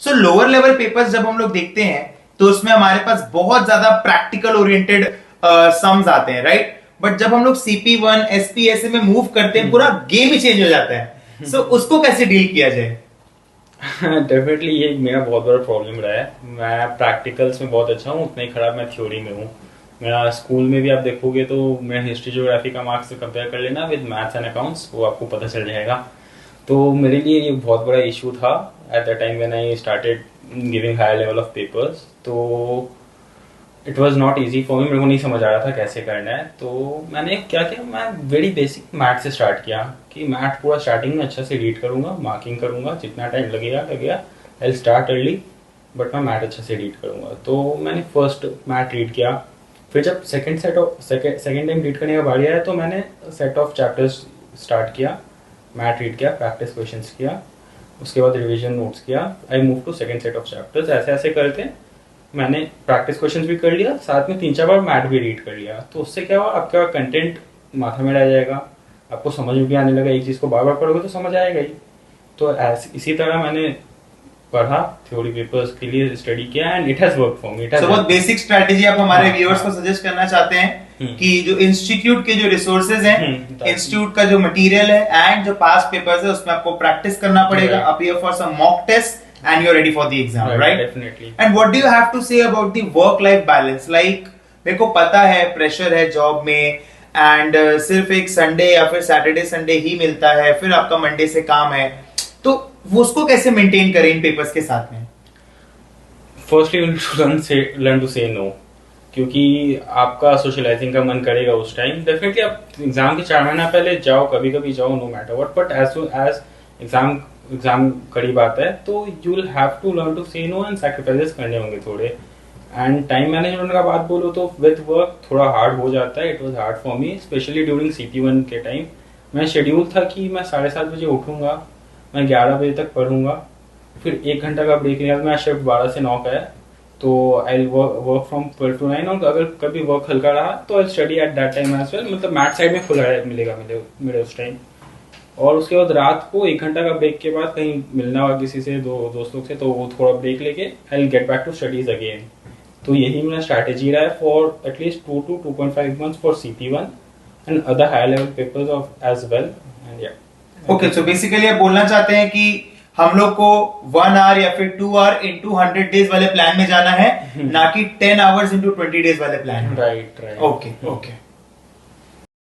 सो lower level papers जब हम लोग देखते हैं तो उसमें हमारे पास बहुत ज्यादा प्रैक्टिकल ओरिएंटेड सम्स आते हैं, राइट? बट जब हम लोग CP1 SPSA में मूव करते हैं पूरा गेम ही चेंज हो जाता है। सो उसको कैसे डील किया जाए? डेफिनेटली ये मेरा बहुत बड़ा प्रॉब्लम रहा है। मैं प्रैक्टिकल्स में बहुत अच्छा हूँ, उतना ही खराब मैं थ्योरी में हूँ। मेरा स्कूल में भी आप देखोगे तो मेरा हिस्ट्री ज्योग्राफी का मार्क्स से कंपेयर कर लेना विद मैथ्स एंड अकाउंट्स, वो आपको पता चल जाएगा। तो मेरे लिए ये बहुत बड़ा इशू था at the time when I started giving higher level of papers. तो it was not easy for me, मेरे को नहीं समझ आ रहा था कैसे करना है। तो मैंने क्या किया, मैं वेरी बेसिक मैथ से स्टार्ट किया कि मैथ पूरा स्टार्टिंग में अच्छा से रीड करूंगा, मार्किंग करूंगा, जितना टाइम लगेगा आई स्टार्ट अर्ली, बट मैं मैथ अच्छा से रीड करूंगा। तो मैंने फर्स्ट मैथ रीड किया। फिर जब सेकेंड टाइम रीड करने का बारी आया तो मैंने सेट ऑफ चैप्टर्स स्टार्ट किया, मैथ रीड किया, प्रैक्टिस क्वेश्चंस किया, उसके बाद रिवीजन नोट्स किया। I move to second set of chapters. ऐसे ऐसे करके मैंने प्रैक्टिस क्वेश्चंस भी कर लिया, साथ में 3-4 बार मैथ भी रीड कर लिया। तो उससे क्या हुआ, आपका कंटेंट माथा में रह जाएगा, आपको समझ में भी आने लगा। एक चीज़ को बार बार पढ़ोगे तो समझ आएगा ही। तो इसी तरह मैंने पढ़ा, थ्योरी पेपर्स के लिए स्टडी किया and it has work for me. So बहुत बेसिक स्ट्रेटेजी आप हमारे व्यूअर्स को सजेस्ट करना चाहते हैं कि जो इंस्टीट्यूट के जो रिसोर्सेज हैं, इंस्टीट्यूट का जो मटेरियल है एंड जो पास्ट पेपर्स है उसमें आपको प्रैक्टिस करना पड़ेगा। Appear for some mock test and you're ready for the exam, right? Definitely. And what do you have to say about the work life balance? Like मेरे को पता है प्रेशर है जॉब में एंड सिर्फ एक संडे या फिर सैटरडे संडे ही मिलता है, फिर आपका मंडे से काम है, तो वो उसको कैसे मेंटेन करें इन पेपर्स के साथ में? Firstly learn to say no, क्योंकि आपका सोशलाइजिंग का मन करेगा उस टाइम। डेफिनेटली आप एग्जाम के 4 महीना पहले जाओ, कभी कभी जाओ, no matter what, but as exam करीब आता है तो you will have to learn to say no and sacrifices करने होंगे थोड़े। एंड टाइम मैनेजमेंट का बात बोलो तो विद वर्क थोड़ा हार्ड हो जाता है। It was hard for me specially during CP1 के टाइम। मैं शेड्यूल था कि मैं 7:30 बजे उठूंगा, मैं 11 बजे तक पढ़ूंगा, फिर 1 घंटा का ब्रेक लिया। मेरा शिफ्ट 12 से 9 का है, तो आई वर्क फ्रॉम 12 to 9, और अगर कभी वर्क हल्का रहा तो I study at that time as well. मतलब मैथ साइड में फुल मिलेगा मेरे उस टाइम। और उसके बाद रात को 1 घंटा का ब्रेक के बाद कहीं मिलना हुआ किसी से, दोस्त लोग से, तो वो थोड़ा ब्रेक लेके I will get back to studies again. तो यही मेरा स्ट्रैटेजी रहा है for at least 2 to 2.5 months for CP1 and other higher level papers of as well. And या ओके, सो बेसिकली आप बोलना चाहते हैं कि हम लोग को 1 hour या फिर 2 hour into 100 days वाले प्लान में जाना है, ना कि 10 hours into 20 days वाले प्लान। राइट। Okay okay.